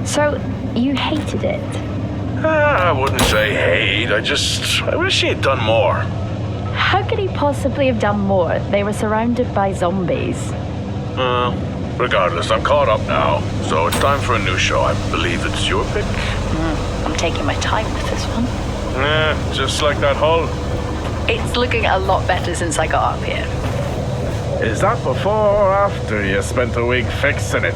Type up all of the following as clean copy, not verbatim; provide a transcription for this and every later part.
So, you hated it? I wouldn't say hate. I wish he had done more. How could he possibly have done more? They were surrounded by zombies. Regardless, I'm caught up now, so it's time for a new show. I believe it's your pick. I'm taking my time with this one. Just like that hull. It's looking a lot better since I got up here. Is that before or after you spent a week fixing it?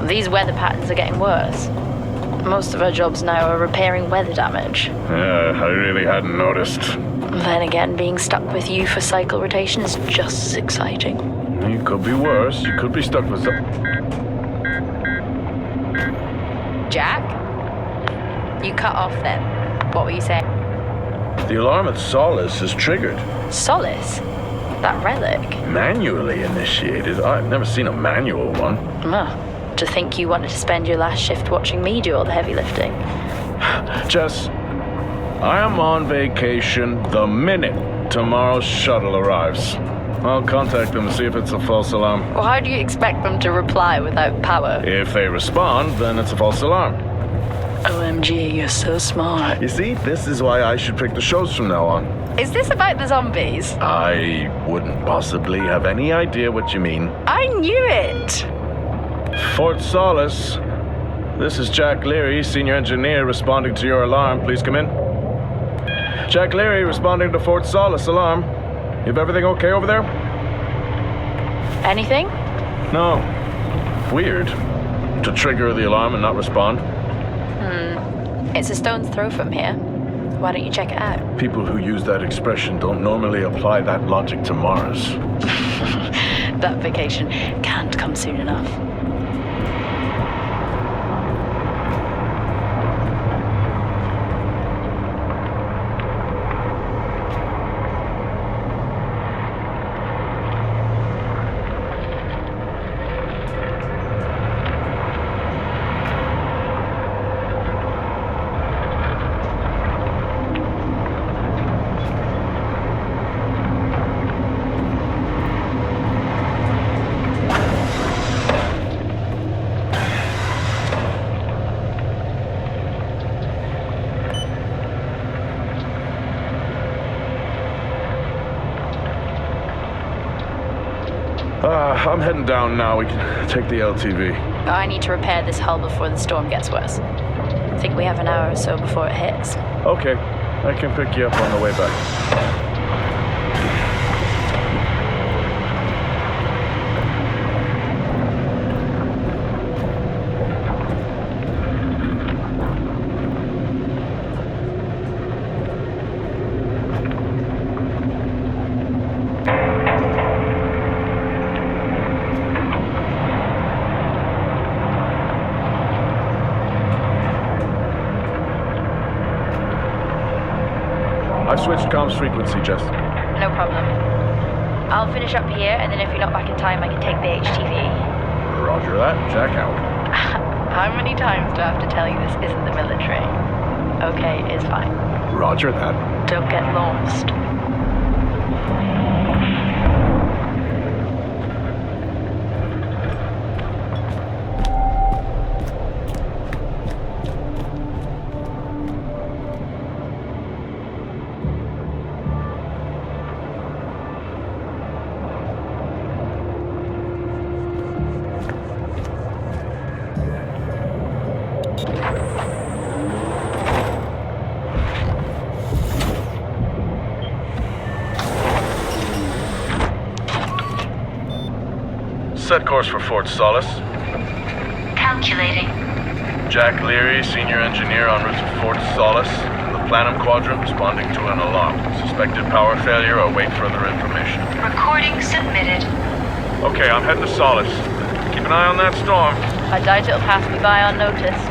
These weather patterns are getting worse. Most of our jobs now are repairing weather damage. Yeah, I really hadn't noticed. Then again, being stuck with you for cycle rotation is just as exciting. You could be worse. You could be stuck with some... Jack? You cut off then. What were you saying? The alarm at Solis is triggered. Solis? That relic? Manually initiated? I've never seen a manual one. To think you wanted to spend your last shift watching me do all the heavy lifting. Jess, I am on vacation the minute tomorrow's shuttle arrives. I'll contact them and see if it's a false alarm. Well, how do you expect them to reply without power? If they respond, then it's a false alarm. OMG, you're so smart. You see, this is why I should pick the shows from now on. Is this about the zombies? I wouldn't possibly have any idea what you mean. I knew it! Fort Solis. This is Jack Leary, senior engineer, responding to your alarm. Please come in. Jack Leary, responding to Fort Solis alarm. You have everything okay over there? Anything? No. Weird. To trigger the alarm and not respond. It's a stone's throw from here. Why don't you check it out? People who use that expression don't normally apply that logic to Mars. That vacation can't come soon enough. I'm heading down now. We can take the LTV. I need to repair this hull before the storm gets worse. I think we have an hour or so before it hits. Okay, I can pick you up on the way back. I've switched comms frequency, Jess. No problem. I'll finish up here, and then if you're not back in time, I can take the HTV. Roger that. Jack out. How many times do I have to tell you this isn't the military? Okay, it's fine. Roger that. Don't get lost. Set course for Fort Solis. Calculating. Jack Leary, senior engineer en route to Fort Solis. The Planum Quadrant responding to an alarm. Suspected power failure. Await further information. Recording submitted. Okay, I'm heading to Solis. Keep an eye on that storm. I doubt it'll pass me by unnoticed.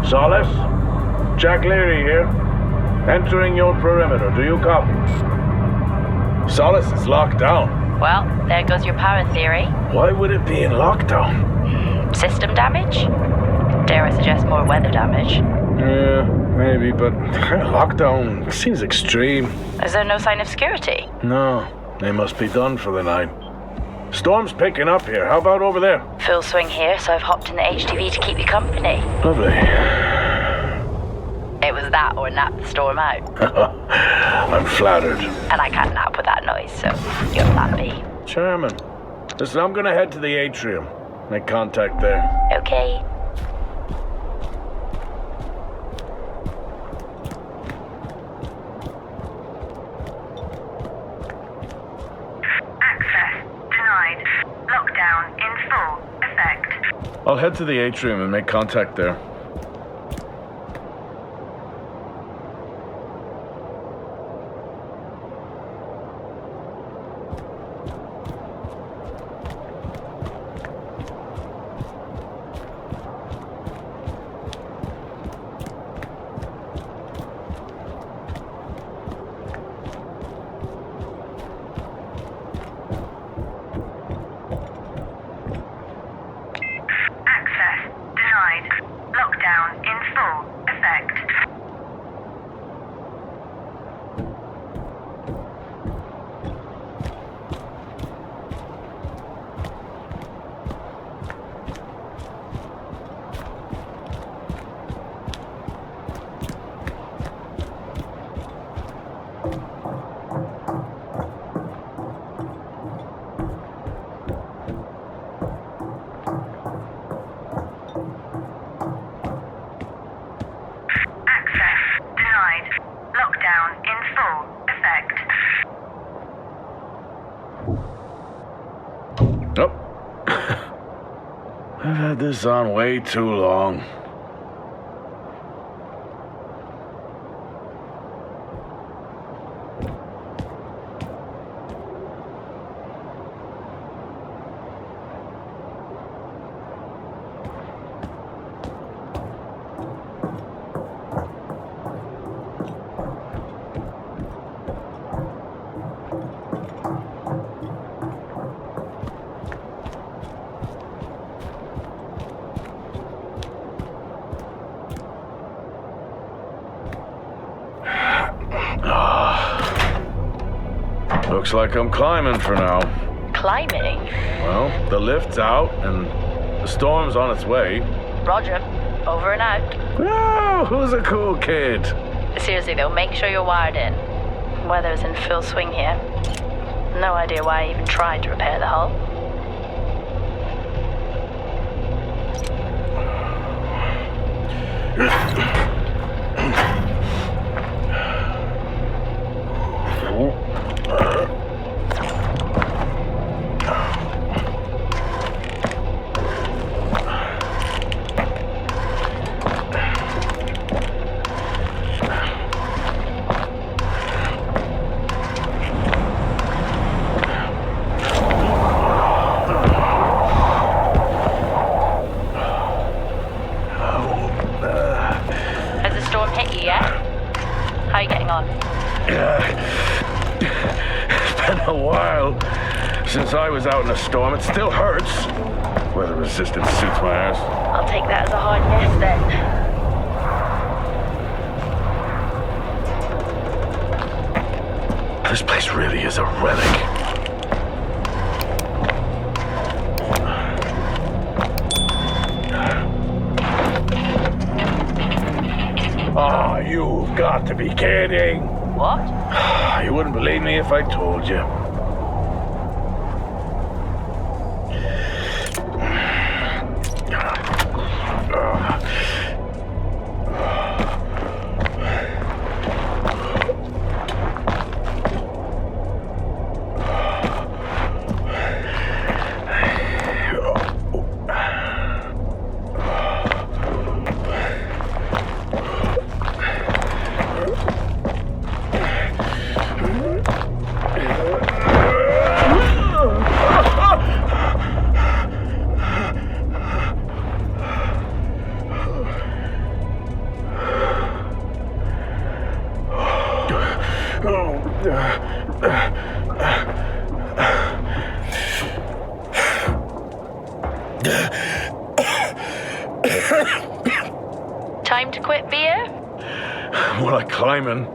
Solis? Jack Leary here. Entering your perimeter. Do you copy? Solis is locked down. Well, there goes your power theory. Why would it be in lockdown? System damage? Dare I suggest more weather damage? Yeah, maybe, but lockdown seems extreme. Is there no sign of security? No, they must be done for the night. Storm's picking up here. How about over there? Full swing here, so I've hopped in the HTV to keep you company. Lovely. It was that or nap the storm out. I'm flattered. And I can't nap with that noise, so you'll not be. Charming. Listen, I'm gonna head to the atrium. Make contact there. Okay. Access denied. Lockdown in full effect. I'll head to the atrium and make contact there. Access denied. Lockdown in full effect. Access denied. Lockdown in full effect. Oh. I've had this on way too long. Looks like I'm climbing for now. Climbing? Well, the lift's out and the storm's on its way. Roger. Over and out. Oh, who's a cool kid? Seriously though, make sure you're wired in. Weather's in full swing here. No idea why I even tried to repair the hull. Has the storm hit you yet? How are you getting on? It's been a while since I was out in a storm. It still hurts. Weather resistance suits my ass. I'll take that as a hard yes then. This place really is a relic. Oh, you've got to be kidding. What? You wouldn't believe me if I told you. Time to quit beer? More like climbing.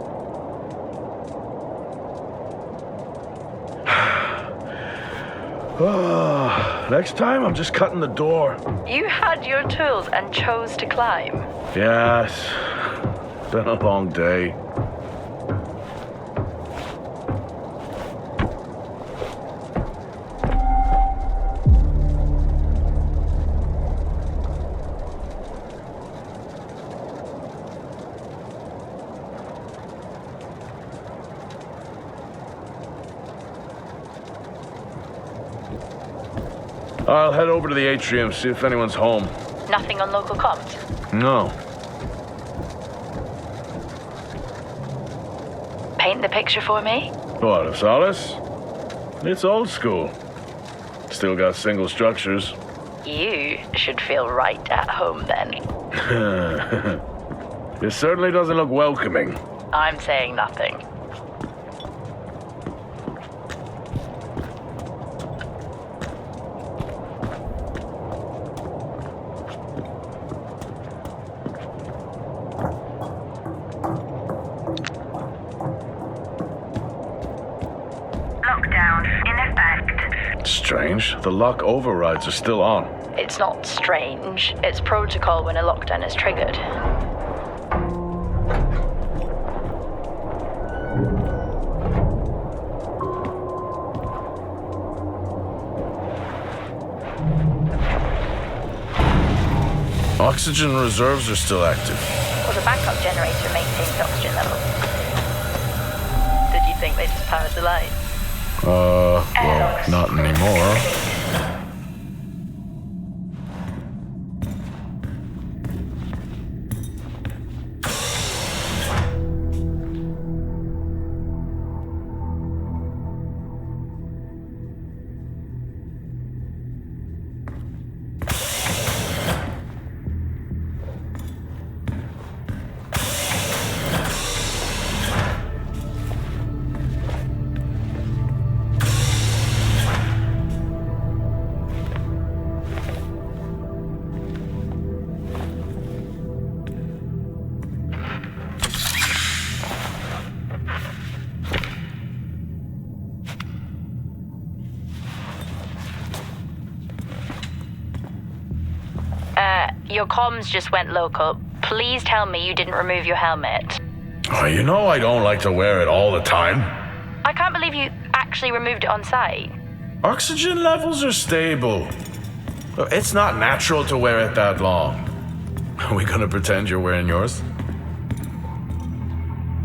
Next time, I'm just cutting the door. You had your tools and chose to climb. Yes. Been a long day. I'll head over to the atrium, see if anyone's home. Nothing on local comms? No. Paint the picture for me? What, of Solis? It's old school. Still got single structures. You should feel right at home then. It certainly doesn't look welcoming. I'm saying nothing. Lockdown in effect. Strange. The lock overrides are still on. It's not strange. It's protocol when a lockdown is triggered. Oxygen reserves are still active. Well, the backup generator maintains oxygen levels. Did you think they just powered the lights? Well, not anymore. Your comms just went local. Please tell me you didn't remove your helmet. Oh, you know I don't like to wear it all the time. I can't believe you actually removed it on site. Oxygen levels are stable. It's not natural to wear it that long. Are we gonna pretend you're wearing yours?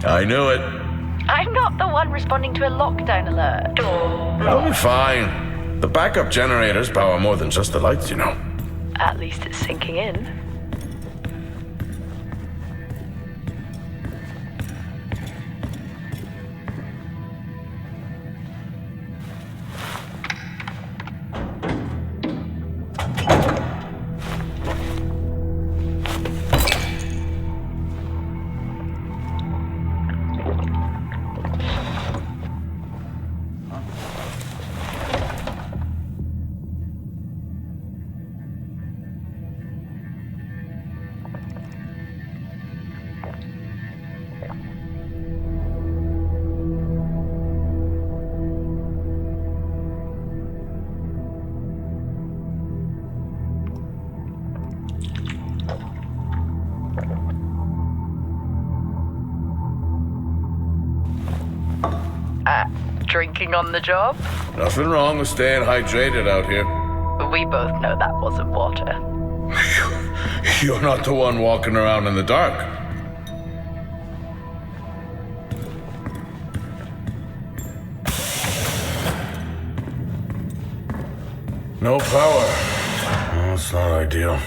I knew it. I'm not the one responding to a lockdown alert. I'll be fine. The backup generators power more than just the lights, you know. At least it's sinking in. Drinking on the job? Nothing wrong with staying hydrated out here. We both know that wasn't water. You're not the one walking around in the dark. No power. That's not ideal.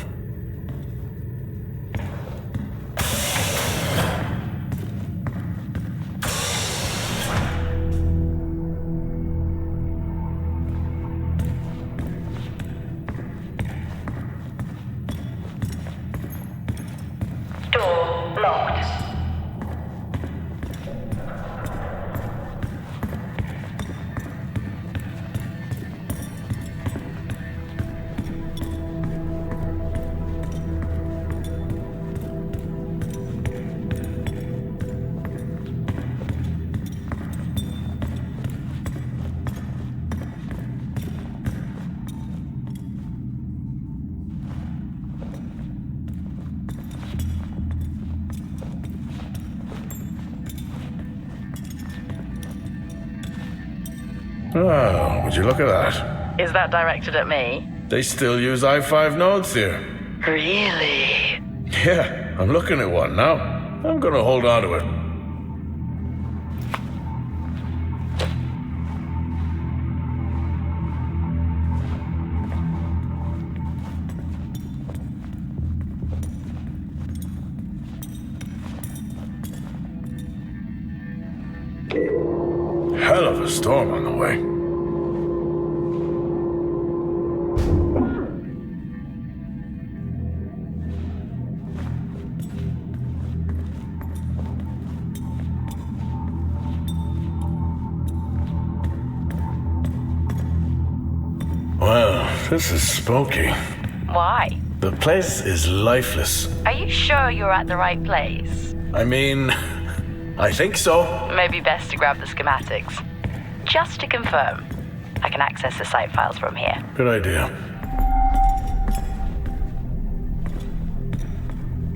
Oh, would you look at that? Is that directed at me? They still use i5 nodes here. Really? Yeah, I'm looking at one now. I'm gonna hold on to it. Hell of a storm on the way. Well, this is spooky. Why? The place is lifeless. Are you sure you're at the right place? I mean, I think so. Maybe best to grab the schematics. Just to confirm, I can access the site files from here. Good idea.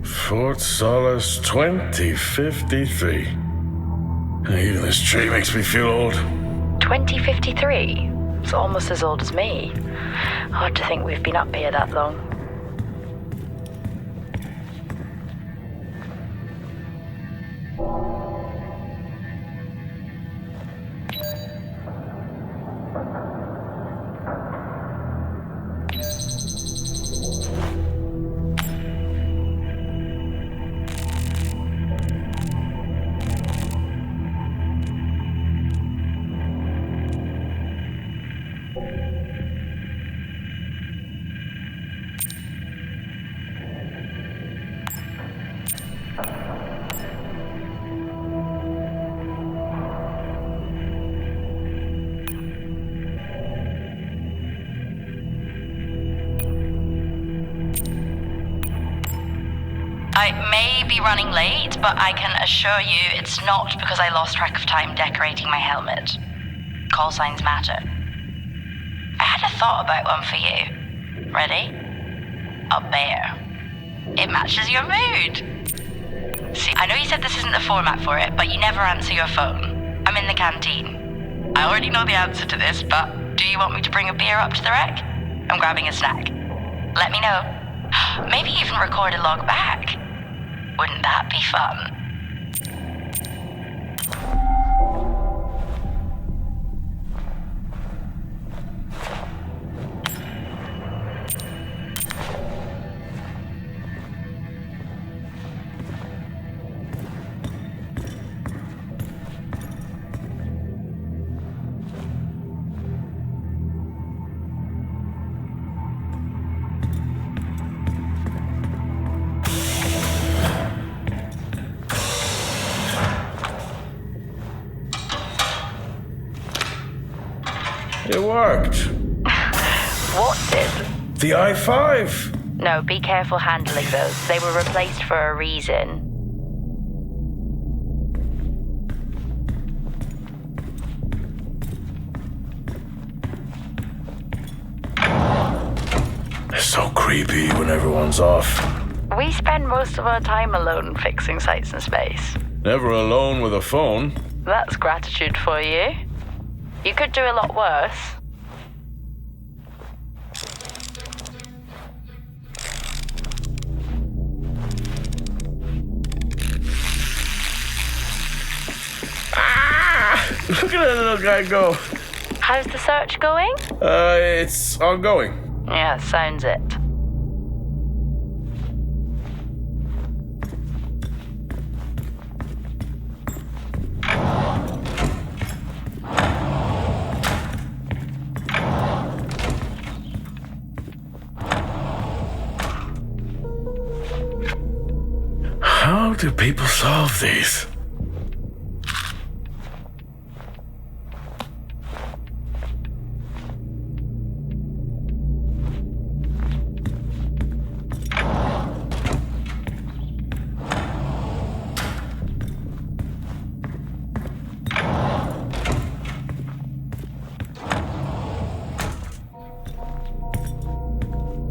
Fort Solis 2053. Even this tree makes me feel old. 2053? It's almost as old as me. Hard to think we've been up here that long. I may be running late, but I can assure you it's not because I lost track of time decorating my helmet. Call signs matter. I had a thought about one for you. Ready? A bear. It matches your mood. See, I know you said this isn't the format for it, but you never answer your phone. I'm in the canteen. I already know the answer to this, but do you want me to bring a beer up to the wreck? I'm grabbing a snack. Let me know. Maybe even record a log back. Wouldn't that be fun? It worked. What did? The i5. No, be careful handling those. They were replaced for a reason. It's so creepy when everyone's off. We spend most of our time alone fixing sites in space. Never alone with a phone. That's gratitude for you. You could do a lot worse. Look at that little guy go. How's the search going? It's ongoing. Yeah, sounds it. How do people solve these?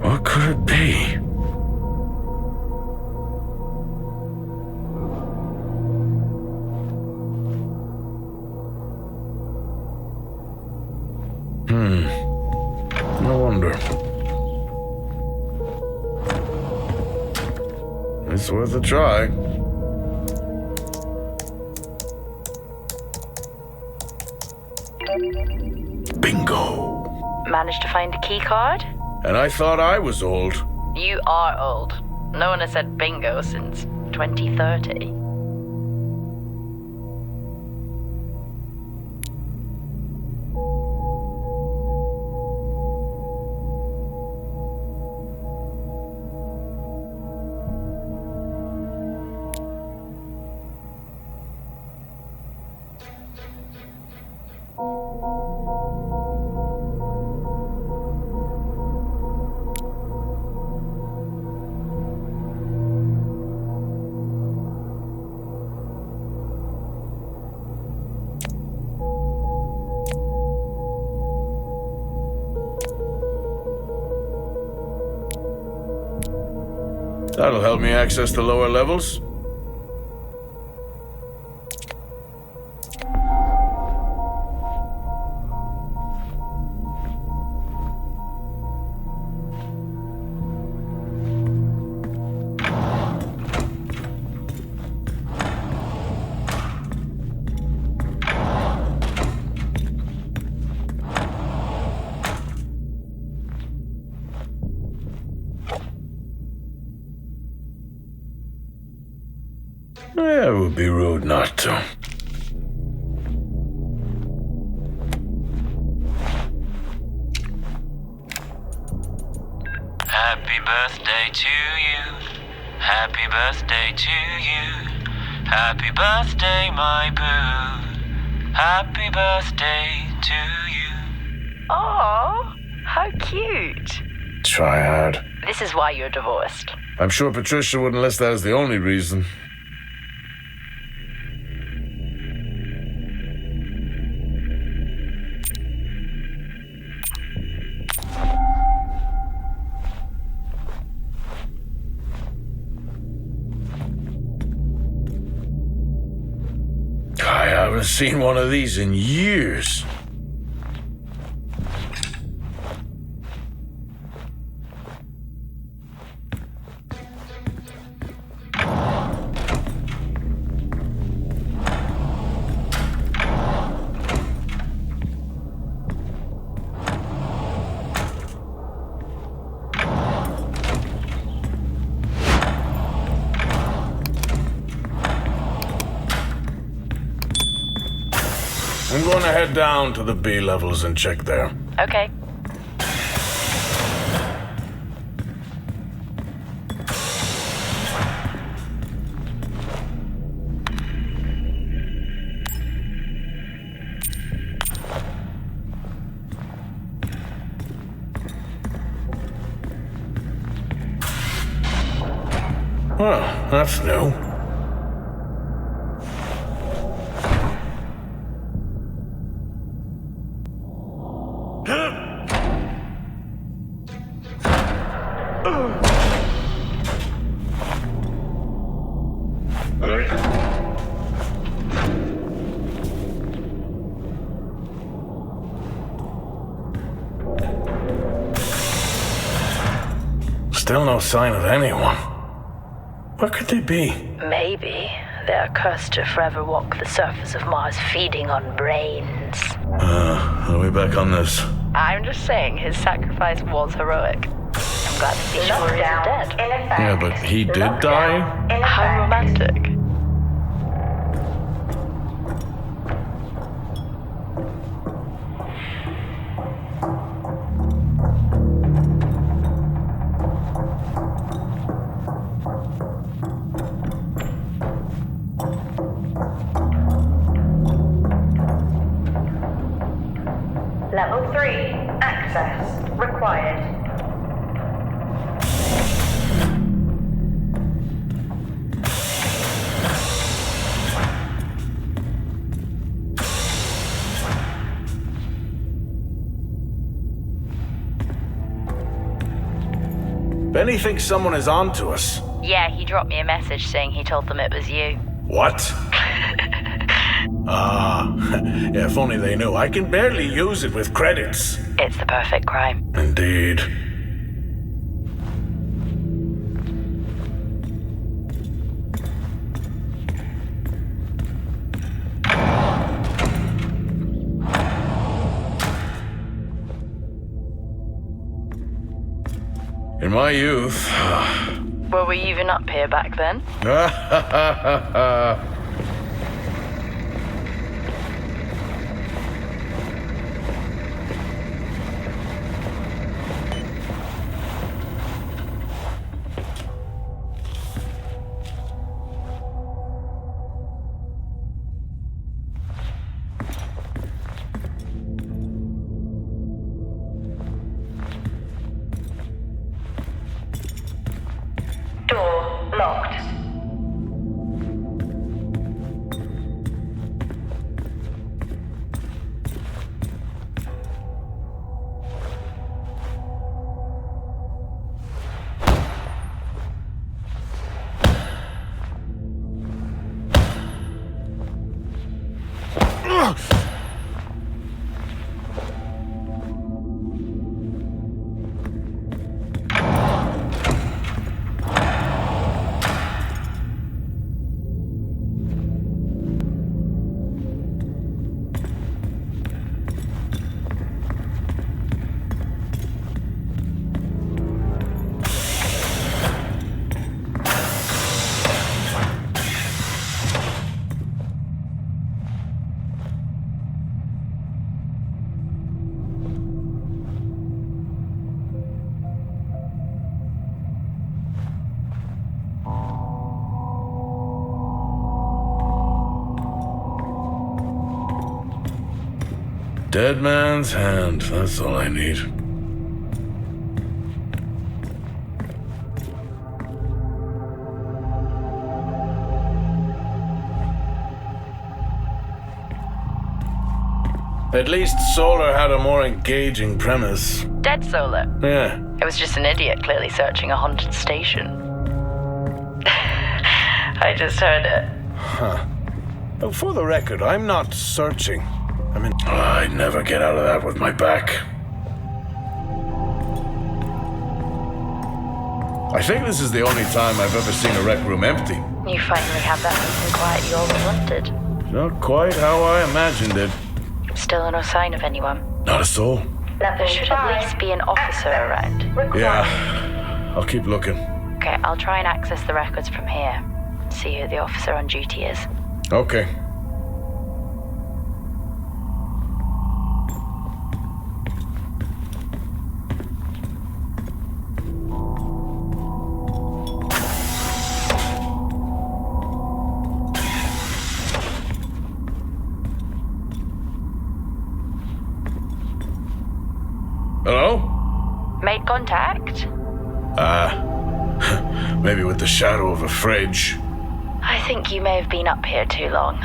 What could it be? it's worth a try. Bingo. Managed to find a key card? And I thought I was old. You are old. No one has said bingo since 2030. That'll help me access the lower levels. Yeah, it would be rude not to. Happy birthday to you. Happy birthday to you. Happy birthday, my boo. Happy birthday to you. Oh, how cute. Try hard. This is why you're divorced. I'm sure Patricia wouldn't list that as the only reason. I haven't seen one of these in years. I'm going to head down to the B levels and check there. Okay. Well, that's new. Still no sign of anyone. Where could they be? Maybe they're cursed to forever walk the surface of Mars feeding on brains. Are we back on this? I'm just saying his sacrifice was heroic. I'm glad to see Shore isn't dead. Yeah, but he did die? How romantic. Level 3. Access required. Benny thinks someone is on to us. Yeah, he dropped me a message saying he told them it was you. What? Yeah, if only they knew. I can barely use it with credits. It's the perfect crime. Indeed. my youth. Were we even up here back then? Door locked. Dead man's hand, that's all I need. At least Solar had a more engaging premise. Dead Solar. Yeah. It was just an idiot clearly searching a haunted station. I just heard it. Huh. Well, for the record, I'm not searching. I'd never get out of that with my back. I think this is the only time I've ever seen a rec room empty. You finally have that peace and quiet you always wanted. Not quite how I imagined it. Still no sign of anyone. Not a soul. There should at least be an officer around. Yeah, I'll keep looking. Okay, I'll try and access the records from here. See who the officer on duty is. Okay. Hello? Made contact? Maybe with the shadow of a fridge. I think you may have been up here too long.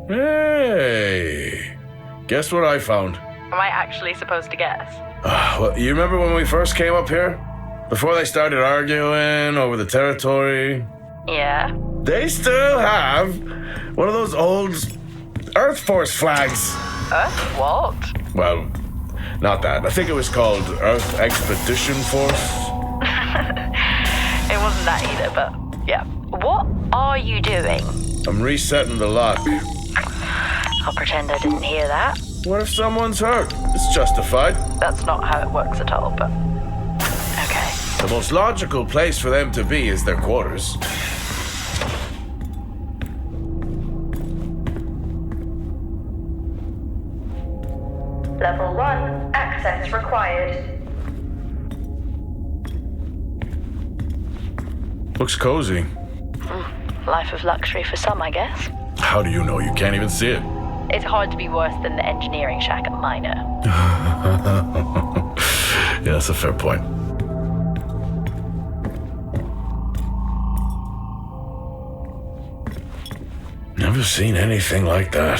Hey! Guess what I found? Am I actually supposed to guess? Well, you remember when we first came up here? Before they started arguing over the territory? Yeah? They still have one of those old Earth Force flags. Earth what? Well, not that. I think it was called Earth Expedition Force. It wasn't that either, but yeah. What are you doing? I'm resetting the lock. I'll pretend I didn't hear that. What if someone's hurt? It's justified. That's not how it works at all, but... Okay. The most logical place for them to be is their quarters. Level 1, access required. Looks cozy. Life of luxury for some, I guess. How do you know? You can't even see it. It's hard to be worse than the engineering shack at Minor. Yeah, that's a fair point. Never seen anything like that.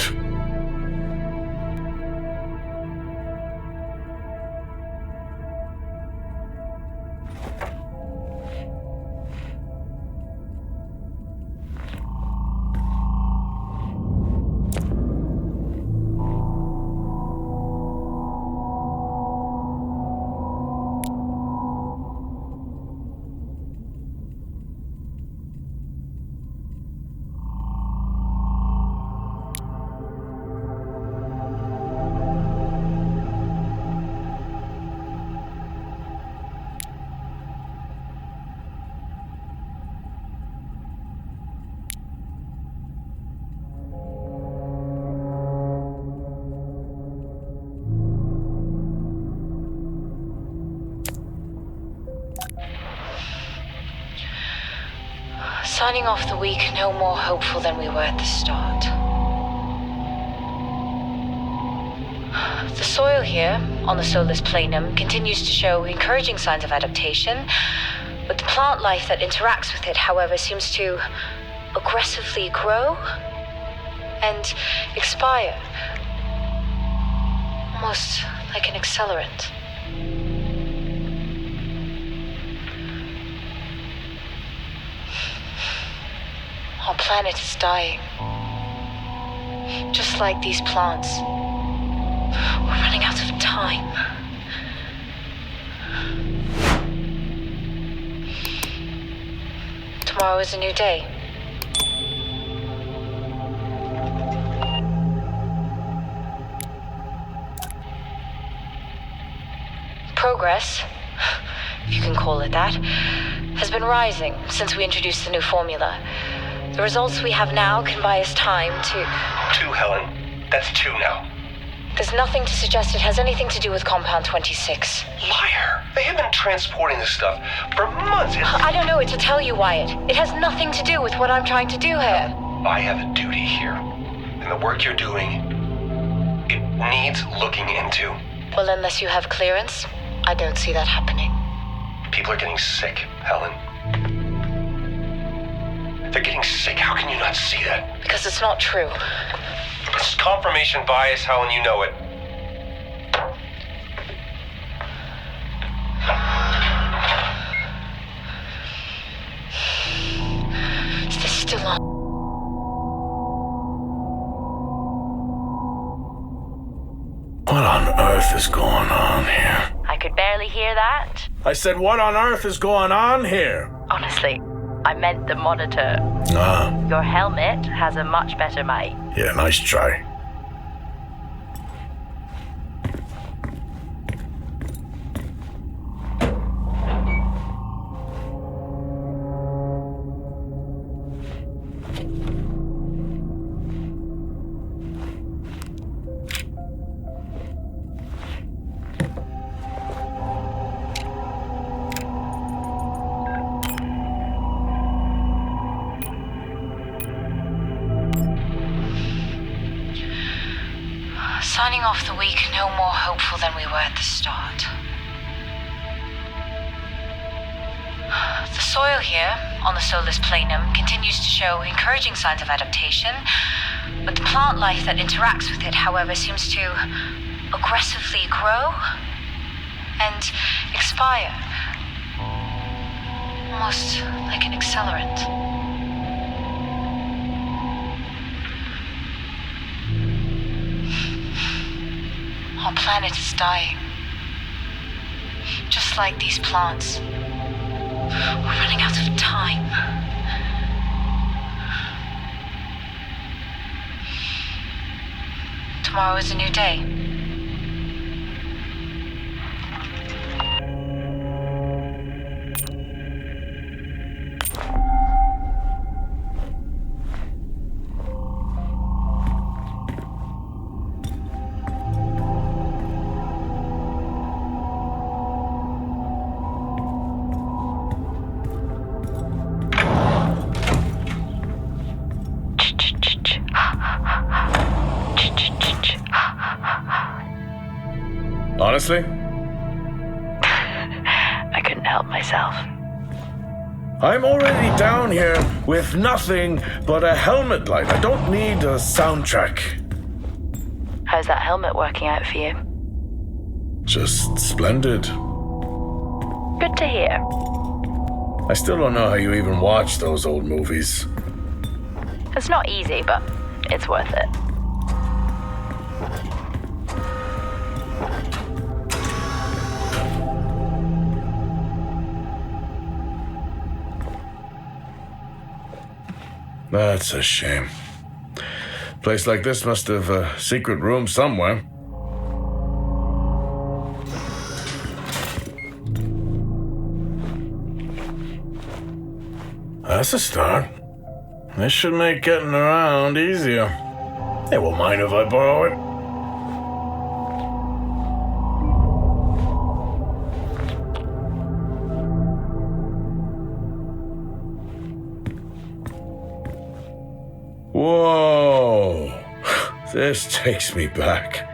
Signing off the week no more hopeful than we were at the start. The soil here, on the Solis planum, continues to show encouraging signs of adaptation, but the plant life that interacts with it, however, seems to aggressively grow and expire, almost like an accelerant. Our planet is dying, just like these plants. We're running out of time. Tomorrow is a new day. Progress, if you can call it that, has been rising since we introduced the new formula. The results we have now can buy us time to... 2, Helen. That's 2 now. There's nothing to suggest it has anything to do with Compound 26. Liar! They have been transporting this stuff for months. I don't know what to tell you, Wyatt. It has nothing to do with what I'm trying to do here. I have a duty here. And the work you're doing, it needs looking into. Well, unless you have clearance, I don't see that happening. People are getting sick, Helen. They're getting sick. How can you not see that? Because it's not true. It's confirmation bias, Helen, you know it. Is this still on? What on earth is going on here? I could barely hear that. I said, what on earth is going on here? Honestly, I meant the monitor. Ah, Your helmet has a much better mic. yeah, nice try. Signing off the week no more hopeful than we were at the start. The soil here, on the Solis planum, continues to show encouraging signs of adaptation, but the plant life that interacts with it, however, seems to aggressively grow and expire, almost like an accelerant. Our planet is dying, just like these plants. We're running out of time. Tomorrow is a new day. Honestly, I couldn't help myself. I'm already down here with nothing but a helmet light. I don't need a soundtrack. How's that helmet working out for you? Just splendid. Good to hear. I still don't know how you even watch those old movies. It's not easy, but it's worth it. That's a shame. Place like this must have a secret room somewhere. That's a start. This should make getting around easier. They won't mind if I borrow it. Whoa. This takes me back.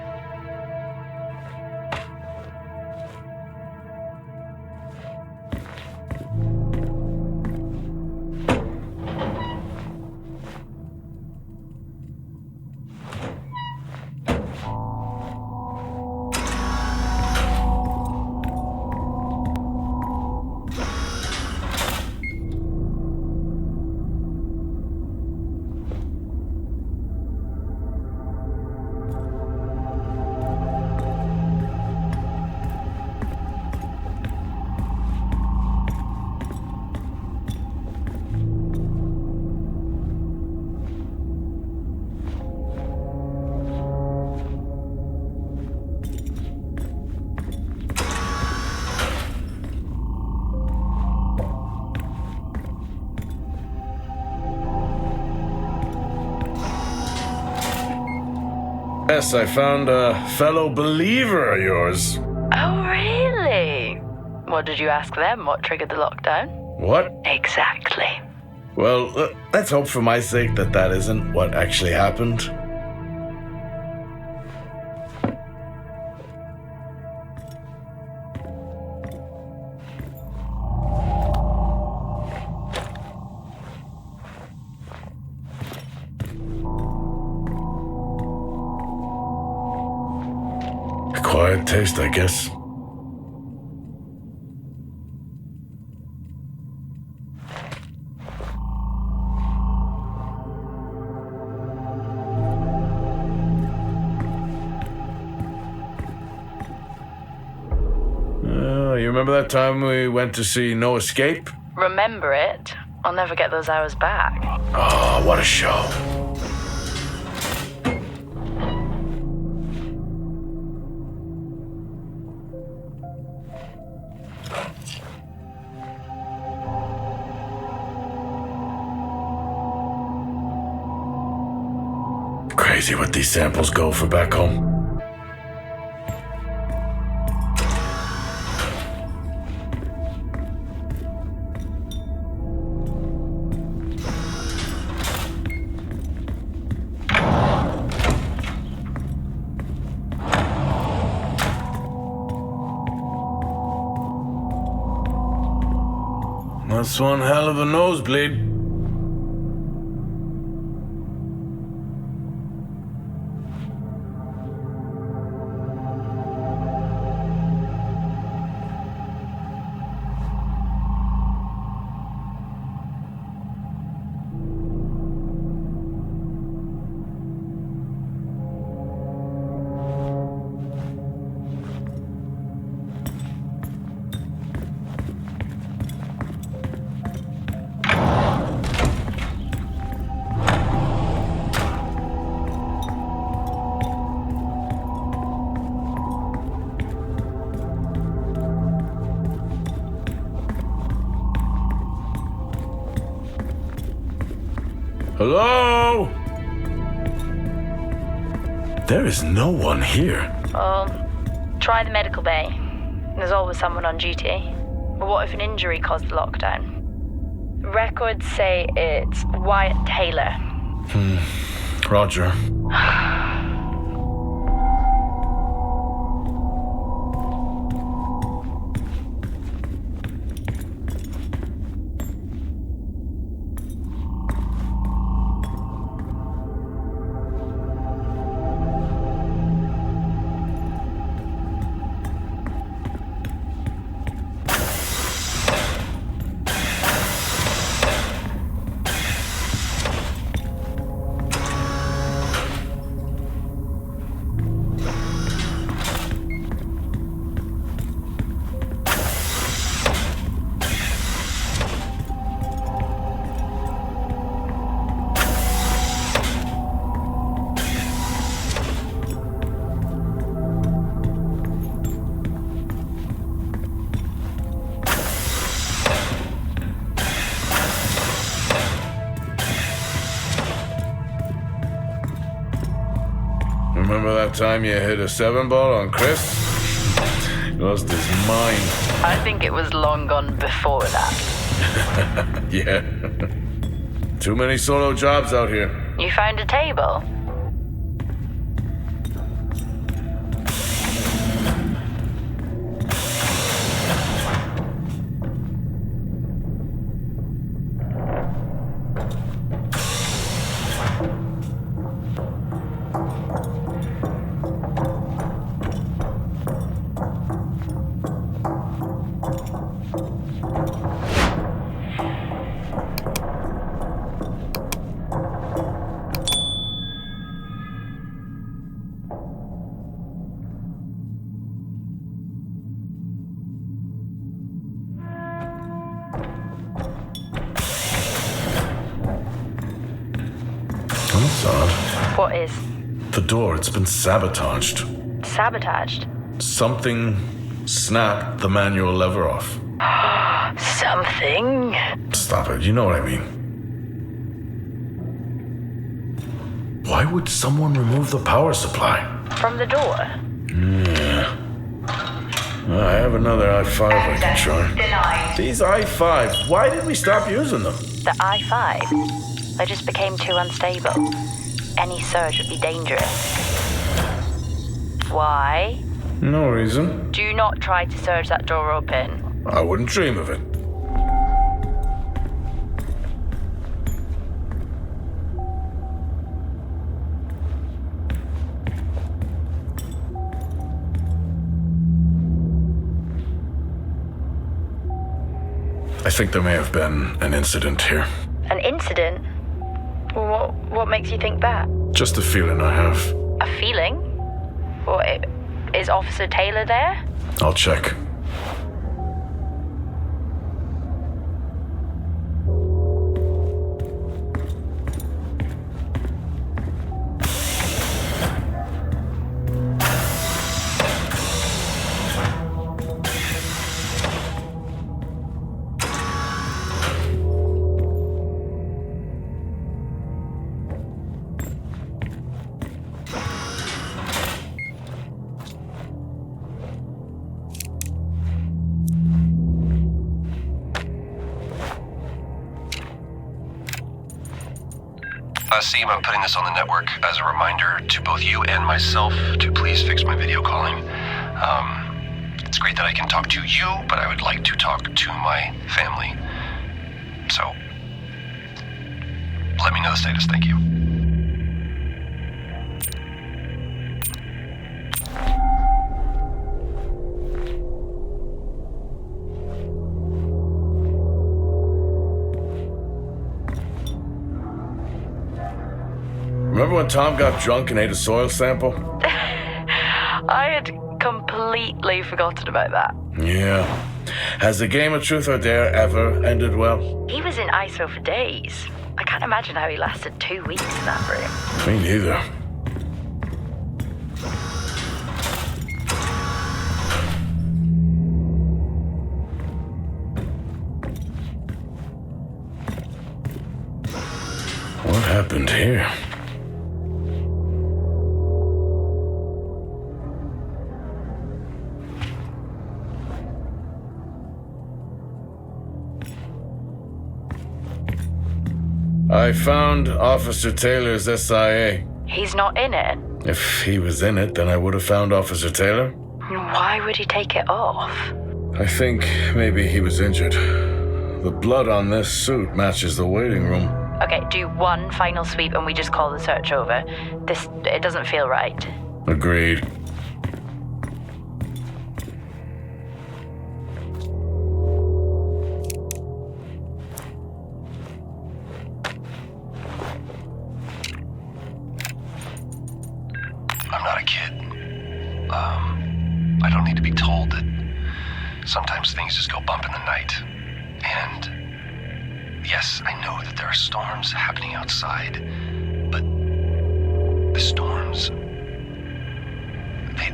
Yes, I found a fellow believer of yours. Oh, really? What did you ask them? What triggered the lockdown? What? Exactly. Well, let's hope for my sake that isn't what actually happened. Quiet taste, I guess. You remember that time we went to see No Escape? Remember it? I'll never get those hours back. Oh, what a show. Crazy what these samples go for back home. That's one hell of a nosebleed. Hello? There is no one here. Try the medical bay. There's always someone on duty. But what if an injury caused the lockdown? Records say it's Wyatt Taylor. Roger. Remember that time you hit a 7-ball on Chris? He lost his mind. I think it was long gone before that. Yeah. Too many solo jobs out here. You found a table? That's odd. What is? The door, it's been sabotaged. Sabotaged? Something snapped the manual lever off. Something? Stop it, you know what I mean. Why would someone remove the power supply? From the door? Yeah. I have another i5 I can try. Denied. These i5s, why did we stop using them? The i5? They just became too unstable. Any surge would be dangerous. Why? No reason. Do not try to surge that door open. I wouldn't dream of it. I think there may have been an incident here. An incident? What makes you think that? Just a feeling I have. A feeling? Is Officer Taylor there? I'll check. Seem I'm putting this on the network as a reminder to both you and myself to please fix my video calling. It's great that I can talk to you, but I would like to talk to my family. So, let me know the status, thank you. Remember when Tom got drunk and ate a soil sample? I had completely forgotten about that. Yeah. Has the game of truth or dare ever ended well? He was in ISO for days. I can't imagine how he lasted 2 weeks in that room. Me neither. What happened here? I found Officer Taylor's SIA. He's not in it? If he was in it, then I would have found Officer Taylor. Why would he take it off? I think maybe he was injured. The blood on this suit matches the waiting room. Okay, do one final sweep and we just call the search over. It doesn't feel right. Agreed. I'm not a kid. I don't need to be told that sometimes things just go bump in the night. And yes, I know that there are storms happening outside, but the storms, they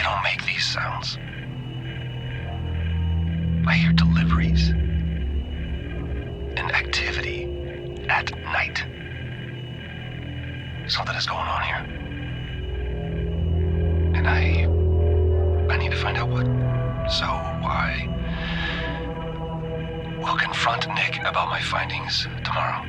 don't make these sounds. I hear deliveries and activity at night. Something is going on here. And I need to find out what. So I'll confront Nick about my findings tomorrow.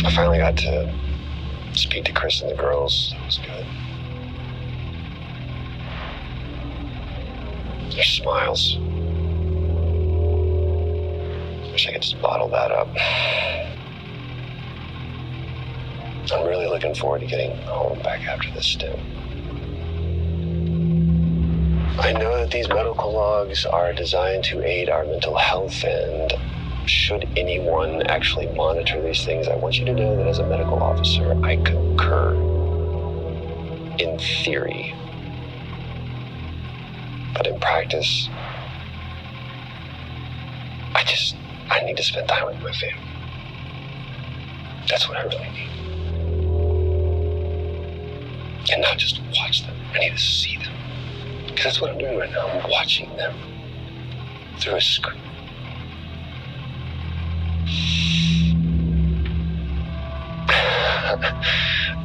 I finally got to speak to Chris and the girls. It was good. Their smiles. Wish I could just bottle that up. I'm really looking forward to getting home back after this stint. I know that these medical logs are designed to aid our mental health, and should anyone actually monitor these things, I want you to know that as a medical officer, I concur in theory. But in practice, I need to spend time with my family. That's what I really need. And not just watch them. I need to see them. Because that's what I'm doing right now. I'm watching them through a screen.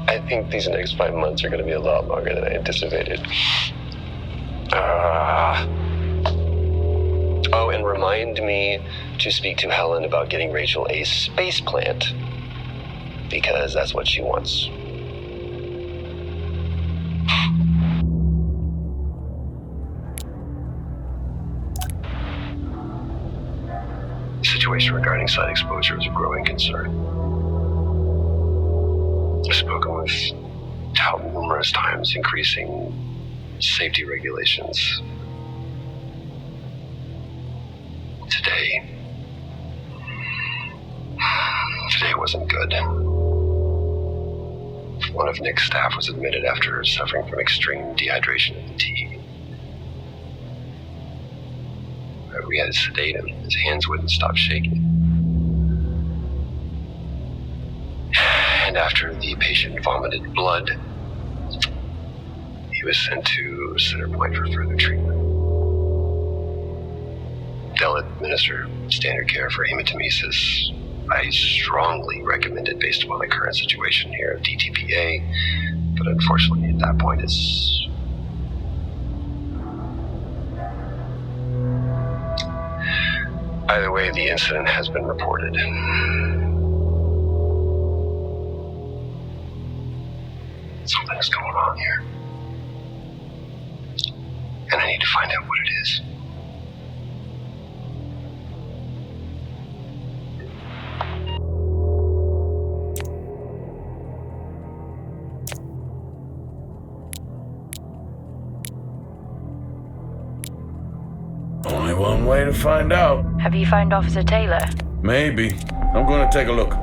I think these next 5 months are going to be a lot longer than I anticipated. Oh, and remind me to speak to Helen about getting Rachel a space plant, because that's what she wants. The situation regarding site exposure is a growing concern. I've spoken with Tout numerous times, increasing safety regulations. Today wasn't good. One of Nick's staff was admitted after suffering from extreme dehydration and fatigue. We had to sedate him. His hands wouldn't stop shaking. And after the patient vomited blood, he was sent to Center Point for further treatment. They'll administer standard care for hematemesis. I strongly recommend it based upon the current situation here of DTPA, but unfortunately at that point it's... Either way, the incident has been reported. Something's going on here. And I need to find out what it is. Only one way to find out. Have you found Officer Taylor? Maybe. I'm going to take a look.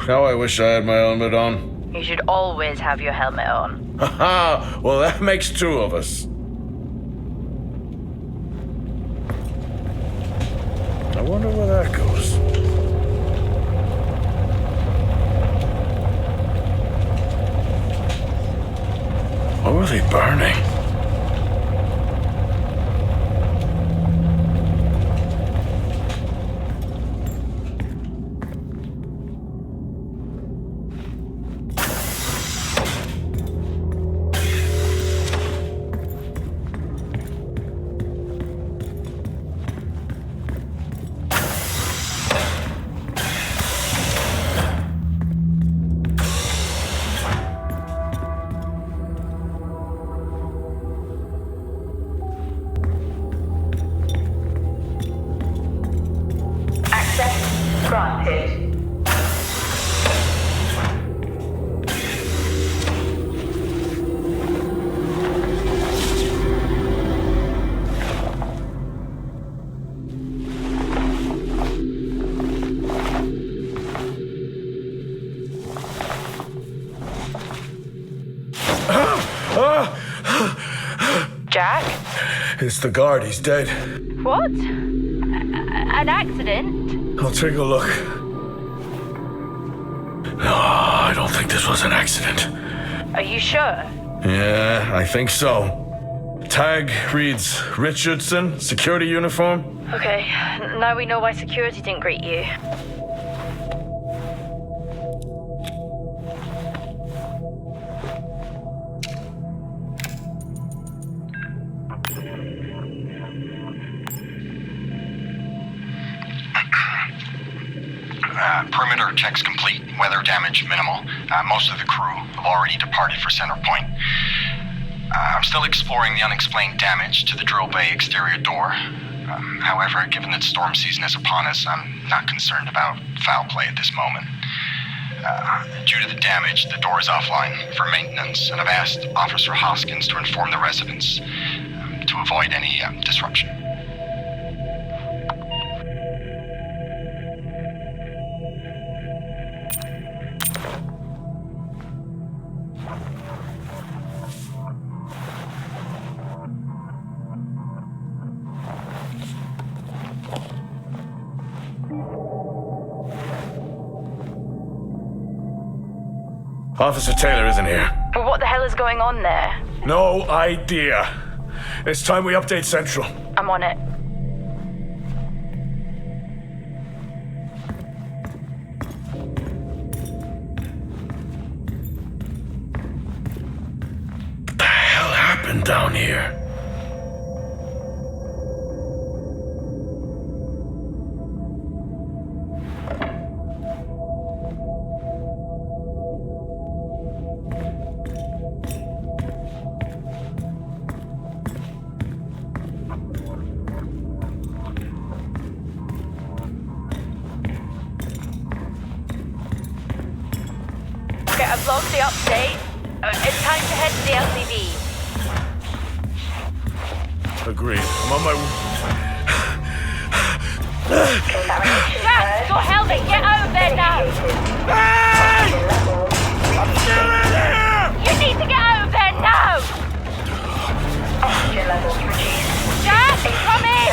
Now I wish I had my helmet on. You should always have your helmet on. Haha, well that makes two of us. burning. Granted. Jack? It's the guard. He's dead. What? An accident? I'll take a look. No, I don't think this was an accident. Are you sure? Yeah, I think so. Tag reads Richardson, security uniform. Okay, now we know why security didn't greet you. Perimeter checks complete. Weather damage minimal. Most of the crew have already departed for Center Point. I'm still exploring the unexplained damage to the drill bay exterior door. However, given that storm season is upon us, I'm not concerned about foul play at this moment. Due to the damage, the door is offline for maintenance, and I've asked Officer Hoskins to inform the residents to avoid any disruption. Officer Taylor isn't here. But what the hell is going on there? No idea. It's time we update Central. I'm on it. What the hell happened down here? Okay, I've logged the update. It's time to head to the LCV. Agreed. I'm on my way. Jack, your helmet, get over there now! Hey! I'm still in here! You need to get over there now! Oxygen levels reduced. Jack, come in!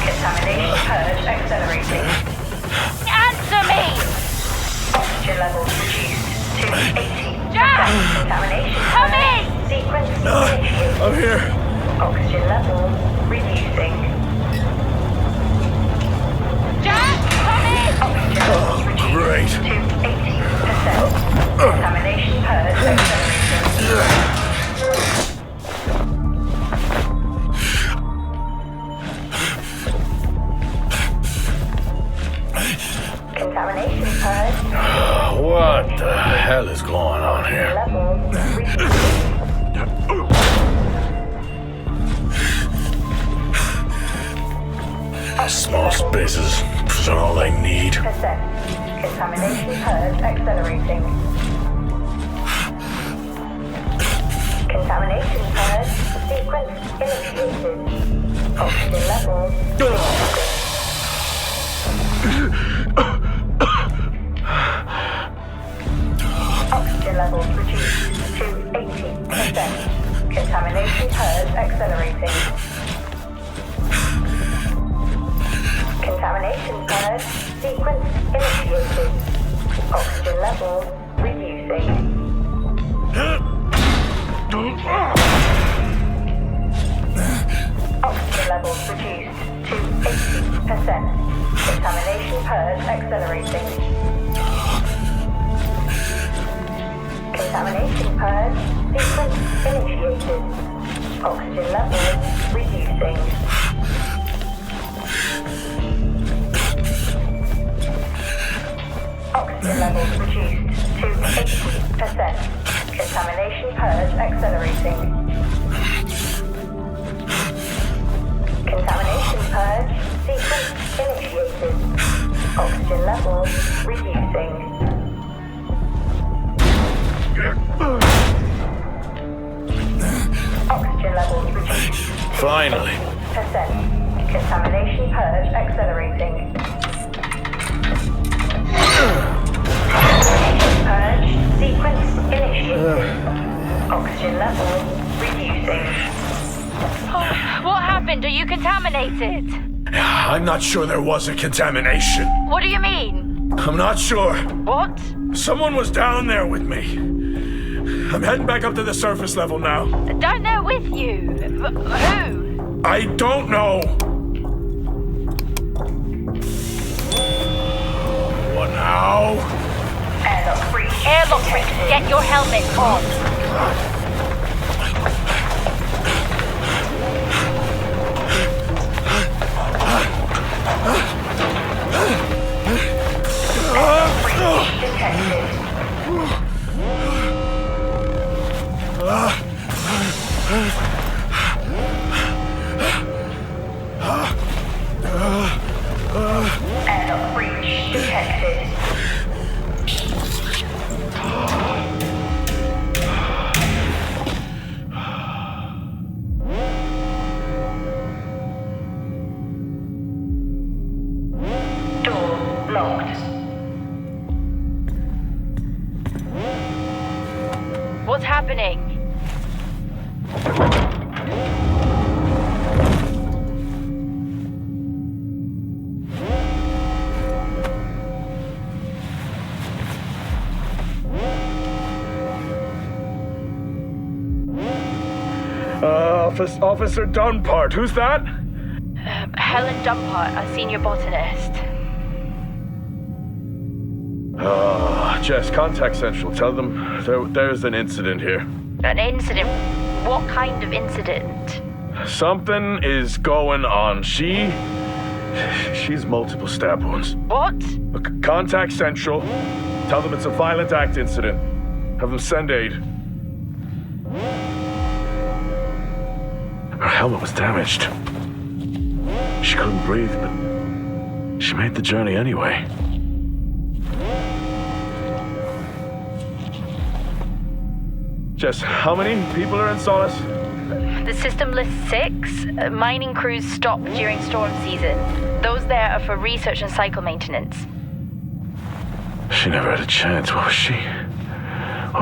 Contamination purge accelerating. Answer me! Oxygen levels reduced to 80%. Jack! Contamination Come purge in! sequence initiated. I'm here. Oxygen levels reducing. Jack, come in! Oxygen levels reduced Great. to 80%. Contamination purge accelerating. Contamination purge What the hell is going on here? levels reducing. Small spaces are all I need. Contamination purge accelerating. Contamination purge sequence initiated. Oxygen levels. Oxygen levels reduced to 80%. Contamination purge accelerating. Contamination purge sequence initiated. Oxygen levels reducing. reduced to 80%. Contamination purge accelerating. Contamination purge sequence initiated. Oxygen levels reducing. Oxygen levels reduced to 80%. Contamination purge accelerating. Contamination purge sequence initiated. Oxygen levels reducing. Oxygen levels reduced. Finally. Percent. Contamination purge accelerating. Purge sequence initiated. Oxygen levels reducing. What happened? Are you contaminated? I'm not sure there was a contamination. What do you mean? I'm not sure. What? Someone was down there with me. I'm heading back up to the surface level now. Down there with you? Who? I don't know. What now? Airlock breach. Airlock breach. Get your helmet on. Airlock breach detected. Door locked. What's happening? Officer Dunpart, who's that? Helen Dumpart, a senior botanist. Jess, contact Central. Tell them there's an incident here. An incident? What kind of incident? Something is going on. She's multiple stab wounds. What? Contact Central. Tell them it's a violent act incident. Have them send aid. Her helmet was damaged. She couldn't breathe, but she made the journey anyway. Jess, how many people are in Solis? The system lists 6. Mining crews stop during storm season. Those there are for research and cycle maintenance. She never had a chance. What was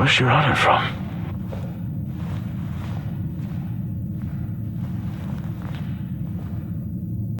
she running from?